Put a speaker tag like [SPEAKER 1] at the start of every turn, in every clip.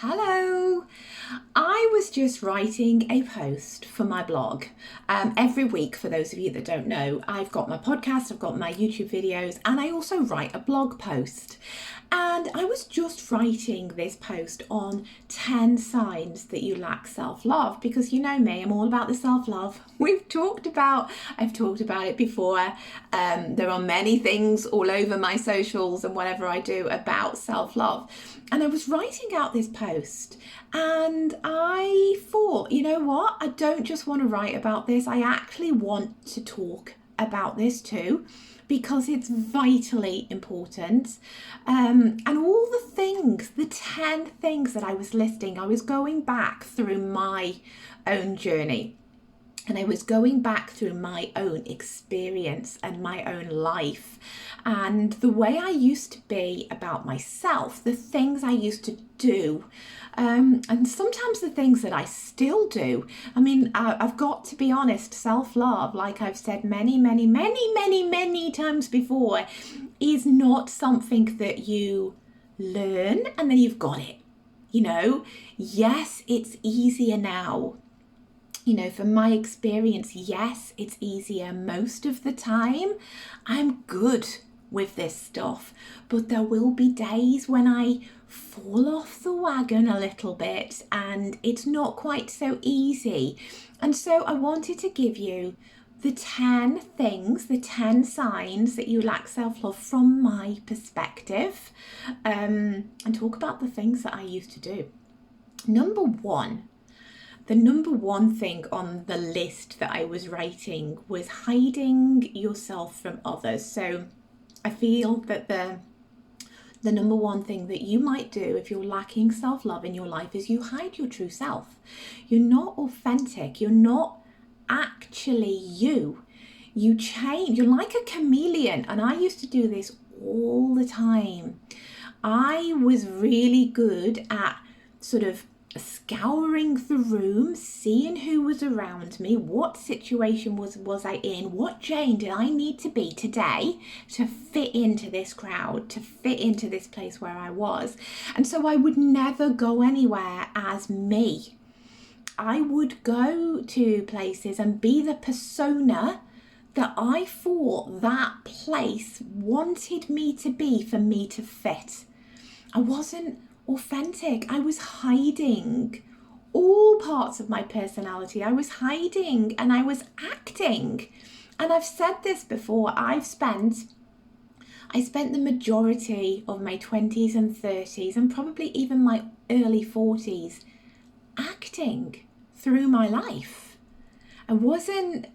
[SPEAKER 1] Hello! I was just writing a post for my blog. Every week, for those of you that don't know, I've got my podcast, I've got my YouTube videos, and I also write a blog post. And I was just writing this post on 10 signs that you lack self-love, because you know me, I'm all about the self-love. I've talked about it before. There are many things all over my socials and whatever I do about self-love. And I was writing out this post and I thought, you know what? I don't just want to write about this. I actually want to talk about this too, because it's vitally important. And all the things, the 10 things that I was listing, I was going back through my own journey. And I was going back through my own experience and my own life and the way I used to be about myself, the things I used to do, and sometimes the things that I still do. I mean, I've got to be honest, self-love, like I've said many times before, is not something that you learn and then you've got it. You know, yes, it's easier now. You know, from my experience, yes, it's easier most of the time. I'm good with this stuff, but there will be days when I fall off the wagon a little bit and it's not quite so easy. And so I wanted to give you the 10 things, the 10 signs that you lack self-love from my perspective, and talk about the things that I used to do. The number one thing on the list that I was writing was hiding yourself from others. So I feel that the number one thing that you might do if you're lacking self-love in your life is you hide your true self. You're not authentic. You're not actually you. You change. You're like a chameleon. And I used to do this all the time. I was really good at sort of scouring the room, seeing who was around me, what situation was I in, what Jane did I need to be today to fit into this crowd, to fit into this place where I was. And so I would never go anywhere as me. I would go to places and be the persona that I thought that place wanted me to be for me to fit. I wasn't authentic. I was hiding all parts of my personality. I was hiding and I was acting. And I've said this before, I spent the majority of my 20s and 30s and probably even my early 40s acting through my life. I wasn't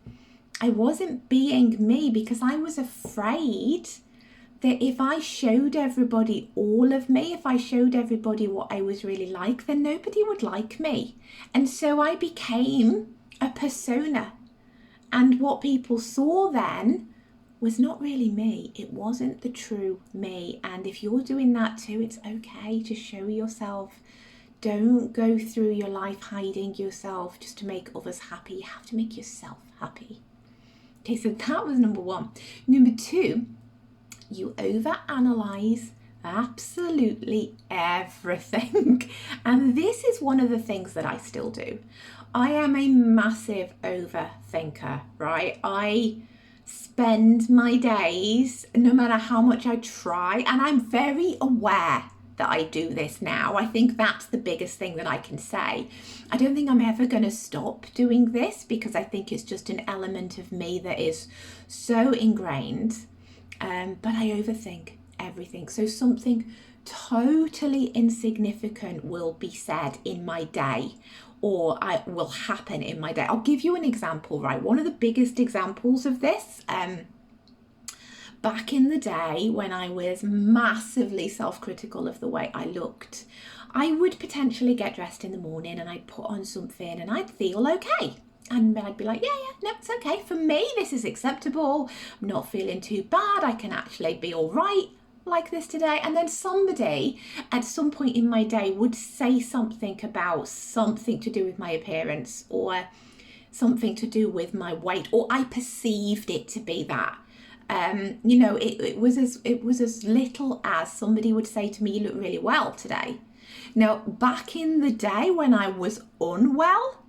[SPEAKER 1] being me because I was afraid that if I showed everybody all of me, if I showed everybody what I was really like, then nobody would like me. And so I became a persona. And what people saw then was not really me. It wasn't the true me. And if you're doing that too, it's okay to show yourself. Don't go through your life hiding yourself just to make others happy. You have to make yourself happy. Okay, so that was number one. Number two, you overanalyze absolutely everything. And this is one of the things that I still do. I am a massive overthinker, right? I spend my days, no matter how much I try, and I'm very aware that I do this now. I think that's the biggest thing that I can say. I don't think I'm ever going to stop doing this because I think it's just an element of me that is so ingrained. But I overthink everything. So something totally insignificant will be said in my day or will happen in my day. I'll give you an example, right? One of the biggest examples of this, back in the day when I was massively self-critical of the way I looked, I would potentially get dressed in the morning and I'd put on something and I'd feel okay. And I'd be like, yeah, no, it's okay. For me, this is acceptable. I'm not feeling too bad. I can actually be all right like this today. And then somebody at some point in my day would say something about something to do with my appearance or something to do with my weight, or I perceived it to be that. It was as little as somebody would say to me, you look really well today. Now, back in the day when I was unwell,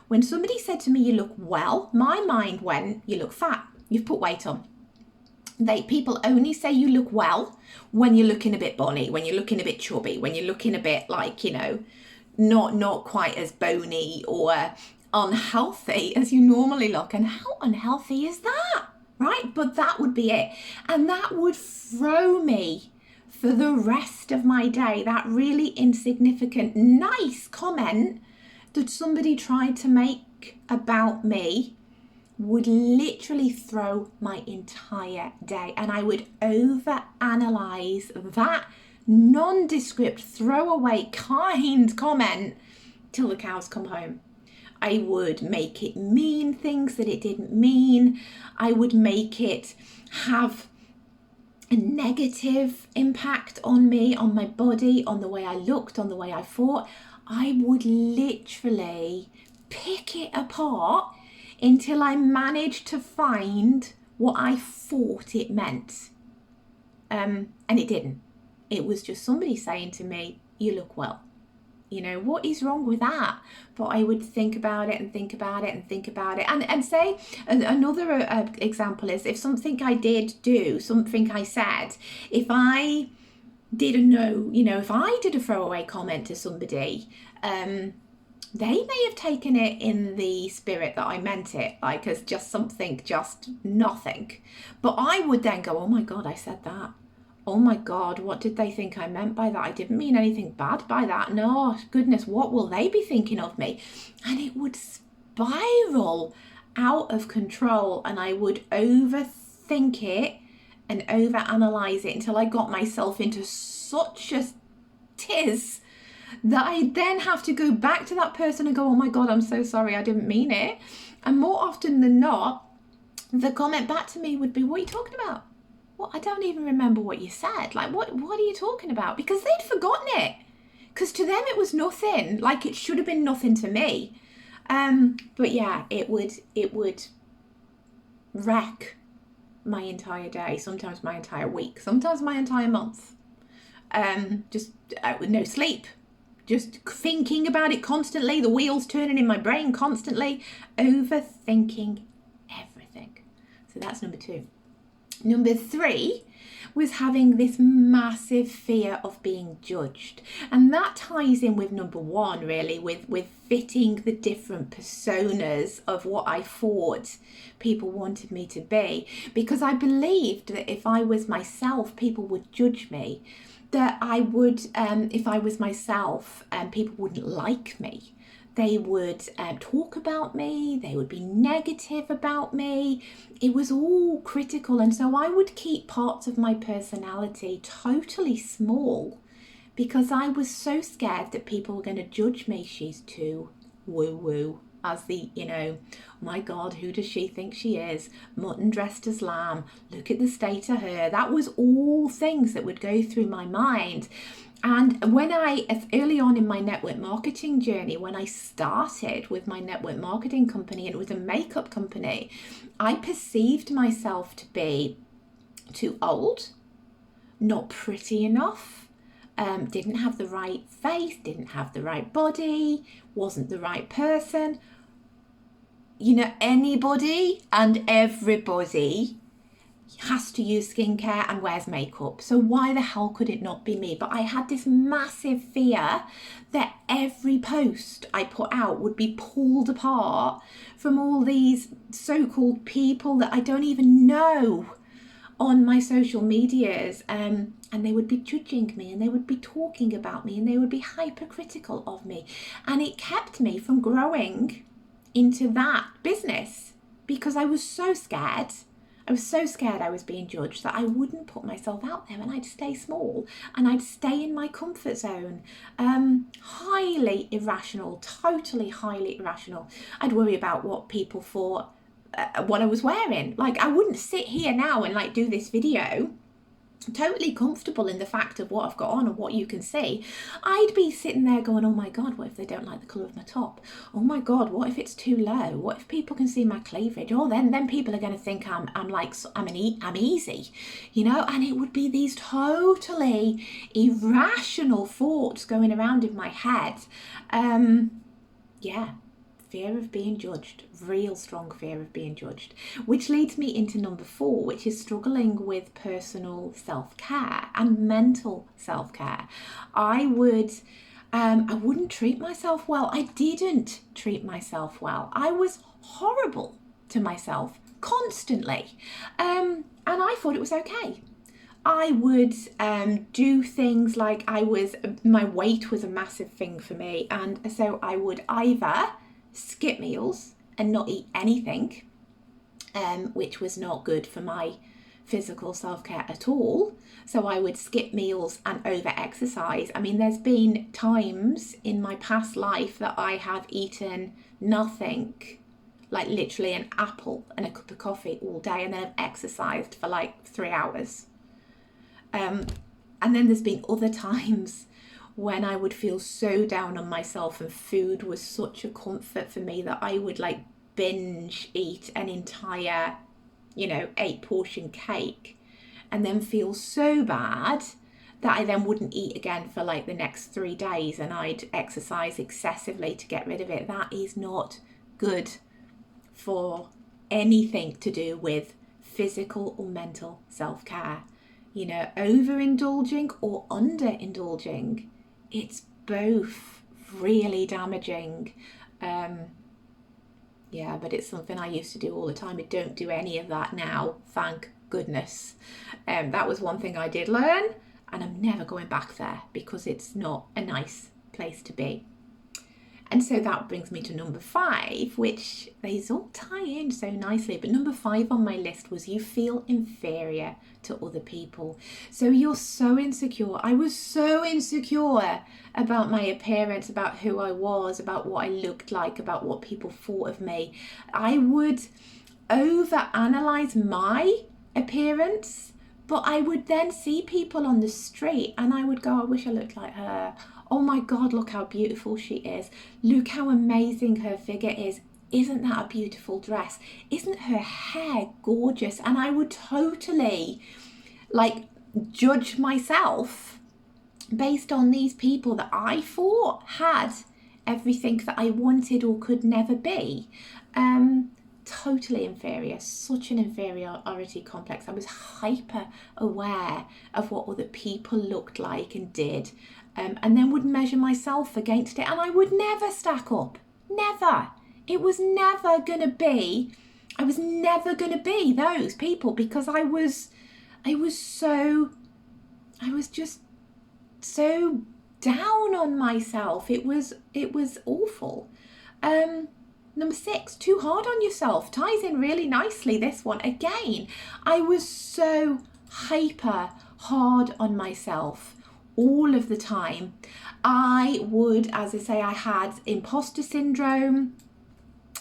[SPEAKER 1] when somebody said to me, you look well, my mind went, you look fat, you've put weight on. People only say you look well when you're looking a bit bonny, when you're looking a bit chubby, when you're looking a bit like, not quite as bony or unhealthy as you normally look. And how unhealthy is that, right? But that would be it. And that would throw me for the rest of my day. That really insignificant, nice comment that somebody tried to make about me would literally throw my entire day. And I would overanalyze that nondescript, throwaway, kind comment till the cows come home. I would make it mean things that it didn't mean. I would make it have a negative impact on me, on my body, on the way I looked, on the way I thought. I would literally pick it apart until I managed to find what I thought it meant. And it didn't. It was just somebody saying to me, you look well. What is wrong with that? But I would think about it and think about it and think about it. And say, another example is if something I did do, something I said, if I didn't know, if I did a throwaway comment to somebody, they may have taken it in the spirit that I meant it, like as just something, just nothing. But I would then go, oh my God, I said that. Oh my God, what did they think I meant by that? I didn't mean anything bad by that. No, goodness, what will they be thinking of me? And it would spiral out of control, and I would overthink it and overanalyze it until I got myself into such a tiz that I then have to go back to that person and go, oh my God, I'm so sorry, I didn't mean it. And more often than not, the comment back to me would be, what are you talking about? Well, I don't even remember what you said. Like, what are you talking about? Because they'd forgotten it. Because to them it was nothing. Like, it should have been nothing to me. But yeah, it would wreck my entire day. Sometimes my entire week. Sometimes my entire month. Just no sleep. Just thinking about it constantly. The wheels turning in my brain constantly. Overthinking everything. So that's number 2. Number 3 was having this massive fear of being judged. And that ties in with number 1, really, with fitting the different personas of what I thought people wanted me to be. Because I believed that if I was myself, people would judge me. That I would, if I was myself, people wouldn't like me. They would talk about me, they would be negative about me. It was all critical, and so I would keep parts of my personality totally small because I was so scared that people were going to judge me. She's too woo-woo, as the, my God, who does she think she is? Mutton dressed as lamb, look at the state of her. That was all things that would go through my mind. And when early on in my network marketing journey, when I started with my network marketing company, and it was a makeup company, I perceived myself to be too old, not pretty enough, didn't have the right face, didn't have the right body, wasn't the right person. Anybody and everybody has to use skincare and wears makeup. So why the hell could it not be me? But I had this massive fear that every post I put out would be pulled apart from all these so-called people that I don't even know on my social medias. And they would be judging me, and they would be talking about me, and they would be hypercritical of me. And it kept me from growing into that business because I was so scared. I was so scared I was being judged that I wouldn't put myself out there, and I'd stay small and I'd stay in my comfort zone. Highly irrational, totally highly irrational. I'd worry about what people thought, what I was wearing. Like, I wouldn't sit here now and do this video totally comfortable in the fact of what I've got on and what you can see, I'd be sitting there going, oh my God, what if they don't like the colour of my top? Oh my God, what if it's too low? What if people can see my cleavage? Oh, then people are going to think I'm easy, you know? And it would be these totally irrational thoughts going around in my head. Yeah. Fear of being judged, real strong fear of being judged, which leads me into number 4, which is struggling with personal self-care and mental self-care. I wouldn't treat myself well. I didn't treat myself well. I was horrible to myself constantly, and I thought it was okay. I would do things like my weight was a massive thing for me, and so I would either skip meals and not eat anything, which was not good for my physical self-care at all. So I would skip meals and over-exercise. I mean, there's been times in my past life that I have eaten nothing, like literally an apple and a cup of coffee all day, and then I've exercised for like 3 hours. And then there's been other times when I would feel so down on myself and food was such a comfort for me that I would like binge eat an entire, 8-portion cake, and then feel so bad that I then wouldn't eat again for like the next 3 days, and I'd exercise excessively to get rid of it. That is not good for anything to do with physical or mental self-care. Overindulging or underindulging, it's both really damaging. But it's something I used to do all the time. I don't do any of that now, thank goodness. That was one thing I did learn, and I'm never going back there because it's not a nice place to be. And so that brings me to number 5, which these all tie in so nicely. But number 5 on my list was you feel inferior to other people. So you're so insecure. I was so insecure about my appearance, about who I was, about what I looked like, about what people thought of me. I would overanalyze my appearance, but I would then see people on the street and I would go, I wish I looked like her. Oh my God, look how beautiful she is. Look how amazing her figure is. Isn't that a beautiful dress? Isn't her hair gorgeous? And I would totally judge myself based on these people that I thought had everything that I wanted or could never be. Totally inferior, such an inferiority complex. I was hyper aware of what other people looked like and did. And then would measure myself against it, and I would never stack up. Never. It was never going to be, I was never going to be those people because I was just so down on myself. It was awful. Number 6, too hard on yourself. Ties in really nicely, this one. Again, I was so hyper hard on myself all of the time. I would, as I say, I had imposter syndrome.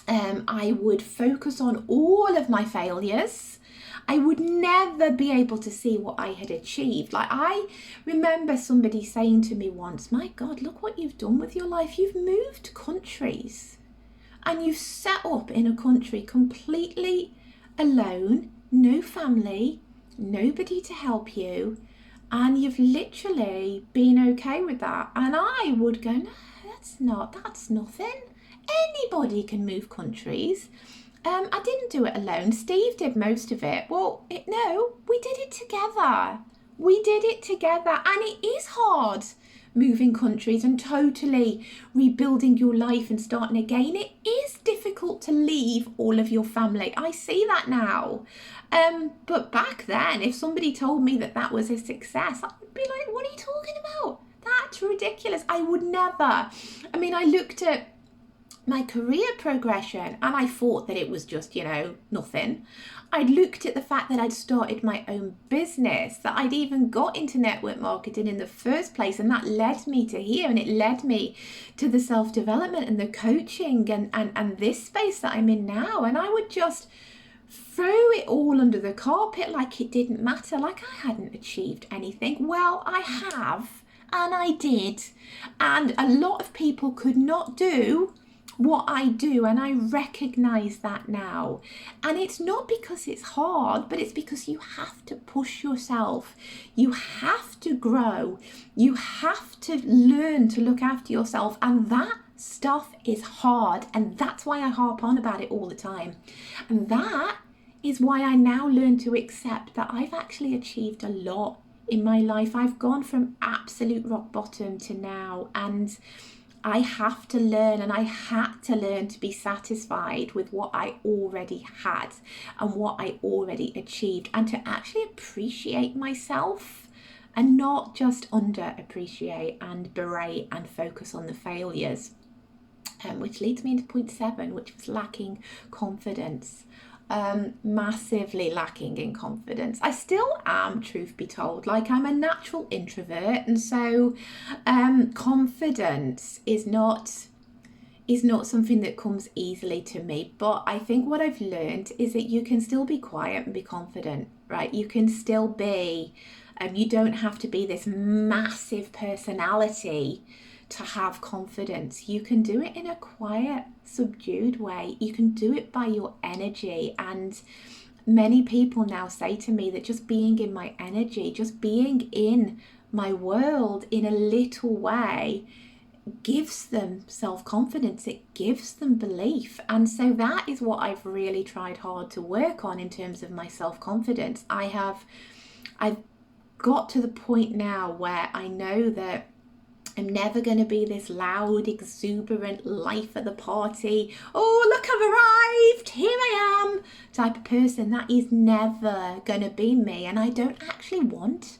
[SPEAKER 1] I would focus on all of my failures. I would never be able to see what I had achieved. Like, I remember somebody saying to me once, my God, look what you've done with your life. You've moved countries and you've set up in a country completely alone, no family, nobody to help you. And you've literally been okay with that. And I would go, no, that's nothing. Anybody can move countries. I didn't do it alone. Steve did most of it. Well, no, we did it together. And it is hard moving countries and totally rebuilding your life and starting again. It is difficult to leave all of your family. I see that now. But back then, if somebody told me that was a success, I would be like, what are you talking about? That's ridiculous. I would never. I mean, I looked at my career progression and I thought that it was just, nothing. I'd looked at the fact that I'd started my own business, that I'd even got into network marketing in the first place, and that led me to here, and it led me to the self-development and the coaching and this space that I'm in now. And I would just throw it all under the carpet like it didn't matter, like I hadn't achieved anything. Well, I have, and I did. And a lot of people could not do what I do, and I recognize that now. And it's not because it's hard, but it's because you have to push yourself. You have to grow. You have to learn to look after yourself, and that stuff is hard, and that's why I harp on about it all the time. And that is why I now learn to accept that I've actually achieved a lot in my life. I've gone from absolute rock bottom to now, and I have to learn, and I had to learn to be satisfied with what I already had and what I already achieved, and to actually appreciate myself and not just underappreciate and berate and focus on the failures. Which leads me into point 7, which was lacking confidence. Massively lacking in confidence. I still am, truth be told. Like, I'm a natural introvert, and so confidence is not something that comes easily to me. But I think what I've learned is that you can still be quiet and be confident, right? You can still be, you don't have to be this massive personality to have confidence. You can do it in a quiet, subdued way. You can do it by your energy. And many people now say to me that just being in my energy, just being in my world in a little way, gives them self-confidence. It gives them belief. And so that is what I've really tried hard to work on in terms of my self-confidence. I've got to the point now where I know that I'm never going to be this loud, exuberant, life of the party, oh, look, I've arrived, here I am, type of person. That is never going to be me. And I don't actually want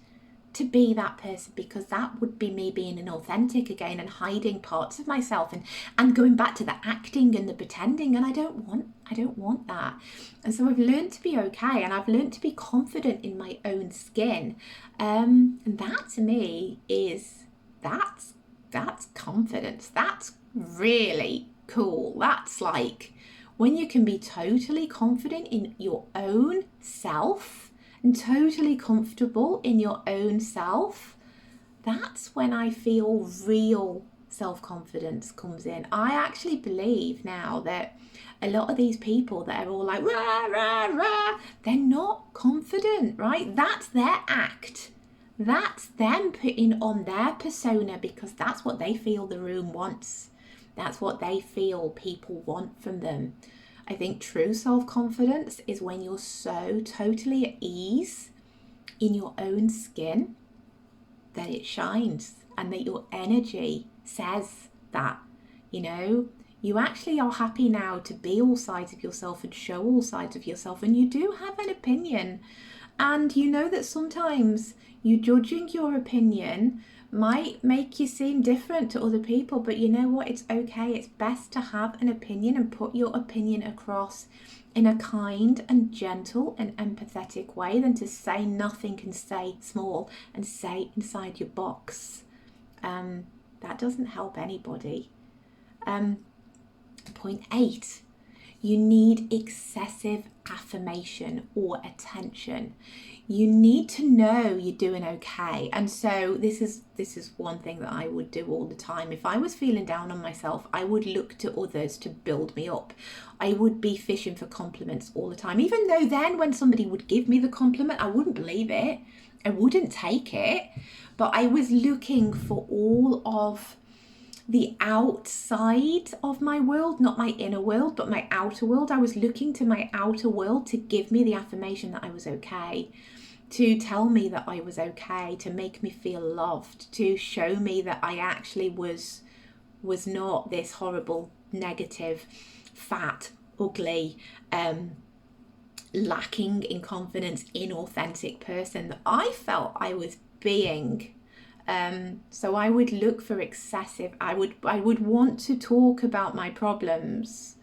[SPEAKER 1] to be that person, because that would be me being inauthentic again and hiding parts of myself and going back to the acting and the pretending. And I don't want that. And so I've learned to be okay, and I've learned to be confident in my own skin. And that to me is... That's confidence. That's really cool. That's like when you can be totally confident in your own self and totally comfortable in your own self. That's when I feel real self-confidence comes in. I actually believe now that a lot of these people that are all like rah rah rah, they're not confident, right? That's their act. That's them putting on their persona because that's what they feel the room wants. That's what they feel people want from them. I think true self-confidence is when you're so totally at ease in your own skin that it shines, and that your energy says that, you actually are happy now to be all sides of yourself and show all sides of yourself, and you do have an opinion. And you know that sometimes you judging your opinion might make you seem different to other people, but you know what? It's okay. It's best to have an opinion and put your opinion across in a kind and gentle and empathetic way than to say nothing and stay small and stay inside your box. That doesn't help anybody. Point 8. You need excessive affirmation or attention. You need to know you're doing okay. And so this is one thing that I would do all the time. If I was feeling down on myself, I would look to others to build me up. I would be fishing for compliments all the time, even though then when somebody would give me the compliment, I wouldn't believe it. I wouldn't take it. But I was looking for all of the outside of my world, not my inner world, but my outer world. I was looking to my outer world to give me the affirmation that I was okay, to tell me that I was okay, to make me feel loved, to show me that I actually was not this horrible, negative, fat, ugly, lacking in confidence, inauthentic person that I felt I was being. So I would look for excessive. I would want to talk about my problems.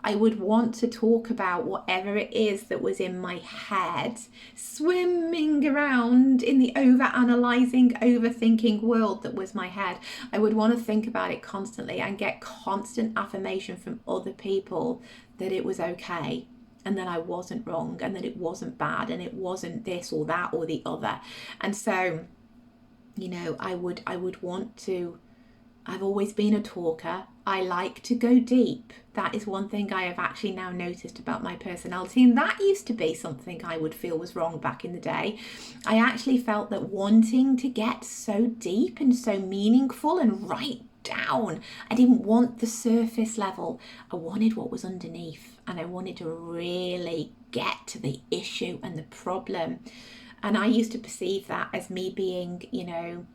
[SPEAKER 1] I would want to talk about whatever it is that was in my head, swimming around in the over-analyzing, overthinking world that was my head. I would want to think about it constantly and get constant affirmation from other people that it was okay and that I wasn't wrong, and that it wasn't bad, and it wasn't this or that or the other. And so, I would want to, I've always been a talker. I like to go deep. That is one thing I have actually now noticed about my personality. And that used to be something I would feel was wrong back in the day. I actually felt that wanting to get so deep and so meaningful and right down, I didn't want the surface level. I wanted what was underneath, and I wanted to really get to the issue and the problem. And I used to perceive that as me being,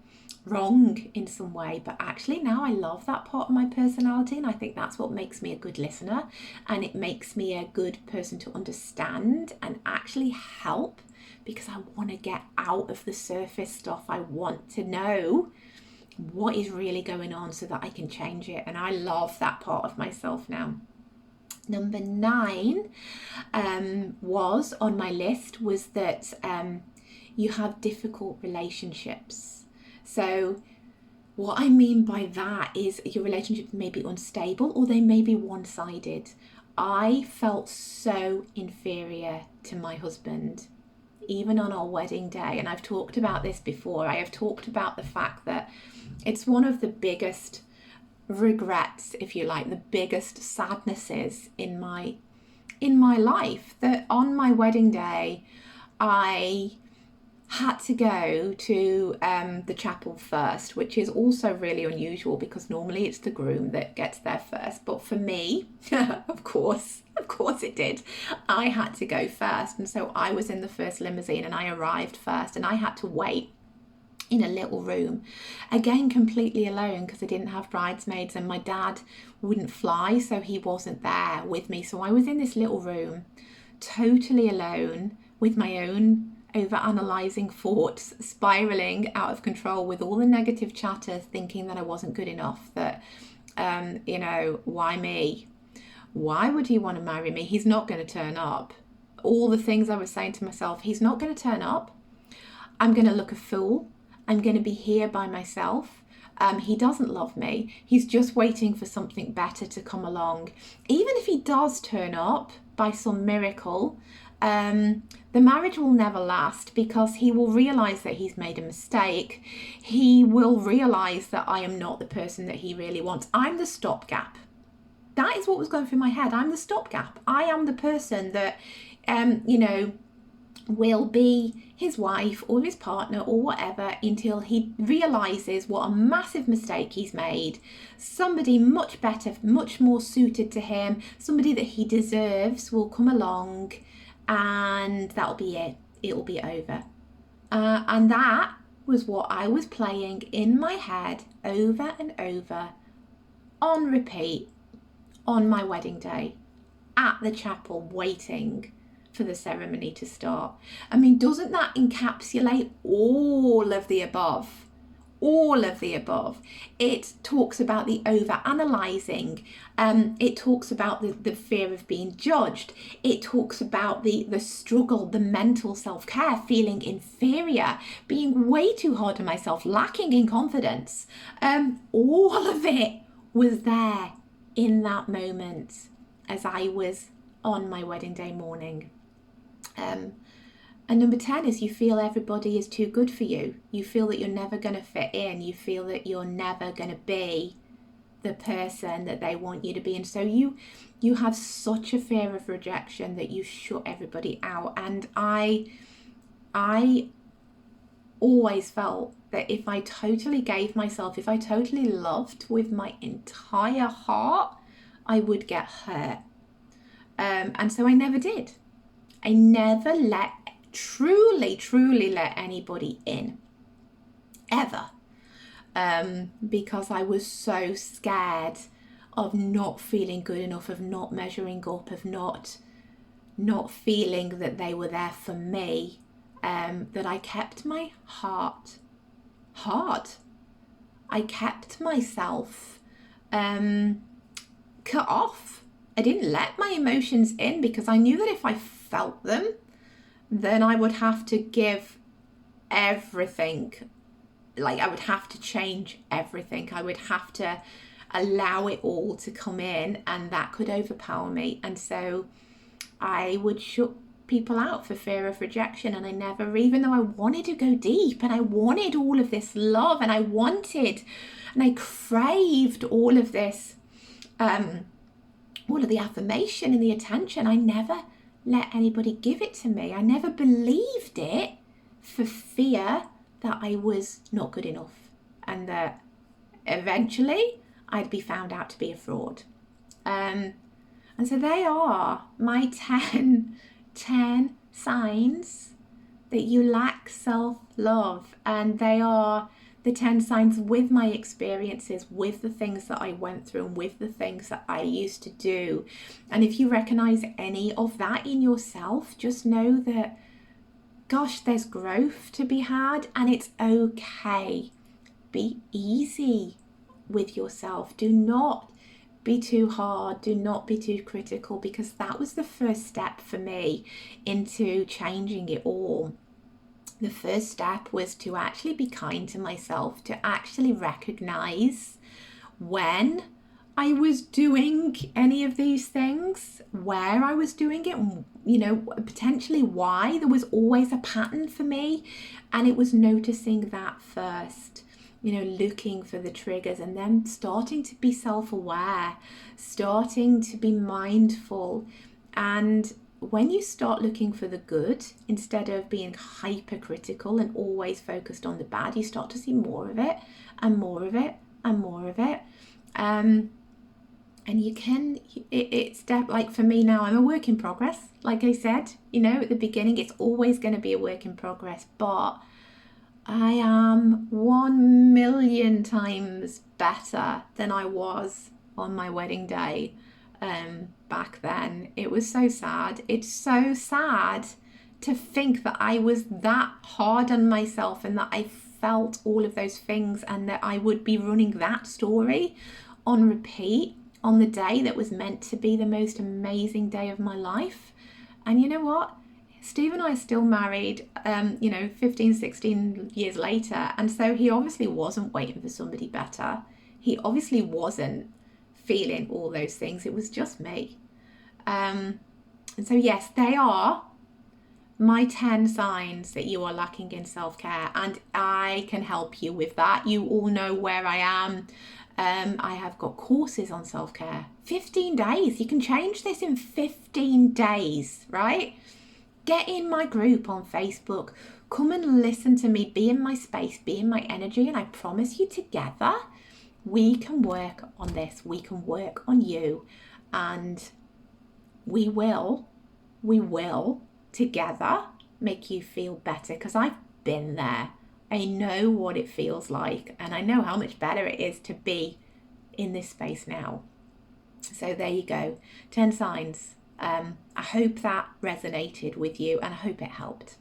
[SPEAKER 1] wrong in some way, but actually now I love that part of my personality, and I think that's what makes me a good listener, and it makes me a good person to understand and actually help, because I want to get out of the surface stuff. I want to know what is really going on so that I can change it, and I love that part of myself now. Number 9 was on my list was that you have difficult relationships. So what I mean by that is your relationships may be unstable, or they may be one-sided. I felt so inferior to my husband, even on our wedding day. And I've talked about this before. I have talked about the fact that it's one of the biggest regrets, if you like, the biggest sadnesses in my life, that on my wedding day, I had to go to the chapel first, which is also really unusual because normally it's the groom that gets there first. But for me, of course it did. I had to go first. And so I was in the first limousine and I arrived first, and I had to wait in a little room, again completely alone, because I didn't have bridesmaids and my dad wouldn't fly, so he wasn't there with me. So I was in this little room totally alone with my own over-analysing thoughts, spiralling out of control with all the negative chatter, thinking that I wasn't good enough, that why me? Why would he want to marry me? He's not going to turn up. All the things I was saying to myself, he's not going to turn up. I'm going to look a fool. I'm going to be here by myself. He doesn't love me. He's just waiting for something better to come along. Even if he does turn up by some miracle, the marriage will never last, because he will realise that he's made a mistake. He will realise that I am not the person that he really wants. I'm the stopgap. That is what was going through my head. I'm the stopgap. I am the person that, will be his wife or his partner or whatever until he realises what a massive mistake he's made. Somebody much better, much more suited to him, somebody that he deserves will come along, and that'll be it. It'll be over. And that was what I was playing in my head over and over on repeat on my wedding day at the chapel, waiting for the ceremony to start. I mean, doesn't that encapsulate all of the above? All of the above. It talks about the over-analysing. It talks about the fear of being judged. It talks about the struggle, the mental self-care, feeling inferior, being way too hard on myself, lacking in confidence. All of it was there in that moment as I was on my wedding day morning. And number 10 is you feel everybody is too good for you. You feel that you're never going to fit in. You feel that you're never going to be the person that they want you to be. And so you have such a fear of rejection that you shut everybody out. And I always felt that if I totally gave myself, if I totally loved with my entire heart, I would get hurt. And so I never did. I never truly let anybody in, ever, because I was so scared of not feeling good enough, of not measuring up, of not feeling that they were there for me, that I kept my heart hard. I kept myself cut off. I didn't let my emotions in, because I knew that if I felt them, then I would have to give everything. Like, I would have to change everything. I would have to allow it all to come in, and that could overpower me. And so I would shut people out for fear of rejection. And I never, even though I wanted to go deep and I wanted all of this love and I wanted and I craved all of this, all of the affirmation and the attention, I never let anybody give it to me. I never believed it for fear that I was not good enough and that eventually I'd be found out to be a fraud. And so they are my 10 signs that you lack self-love. And they are the 10 signs with my experiences, with the things that I went through and with the things that I used to do. And if you recognize any of that in yourself, just know that, gosh, there's growth to be had and it's okay. Be easy with yourself. Do not be too hard. Do not be too critical, because that was the first step for me into changing it all. The first step was to actually be kind to myself, to actually recognize when I was doing any of these things, where I was doing it, you know, potentially why. There was always a pattern for me, and it was noticing that first, you know, looking for the triggers and then starting to be self-aware, starting to be mindful. And when you start looking for the good instead of being hypercritical and always focused on the bad, you start to see more of it and more of it and more of it. And you can, it's like for me now, I'm a work in progress. Like I said, you know, at the beginning, it's always going to be a work in progress, but I am 1,000,000 times better than I was on my wedding day. Back then, it was so sad. It's so sad to think that I was that hard on myself and that I felt all of those things and that I would be running that story on repeat on the day that was meant to be the most amazing day of my life. And you know what? Steve and I are still married, 15, 16 years later. And so he obviously wasn't waiting for somebody better. He obviously wasn't feeling all those things. It was just me. And so, yes, they are my 10 signs that you are lacking in self-care. And I can help you with that. You all know where I am. I have got courses on self-care. 15 days. You can change this in 15 days, right? Get in my group on Facebook. Come and listen to me. Be in my space. Be in my energy. And I promise you, together, we can work on this. We can work on you. And we will together make you feel better. Because I've been there. I know what it feels like. And I know how much better it is to be in this space now. So there you go. 10 signs. I hope that resonated with you and I hope it helped.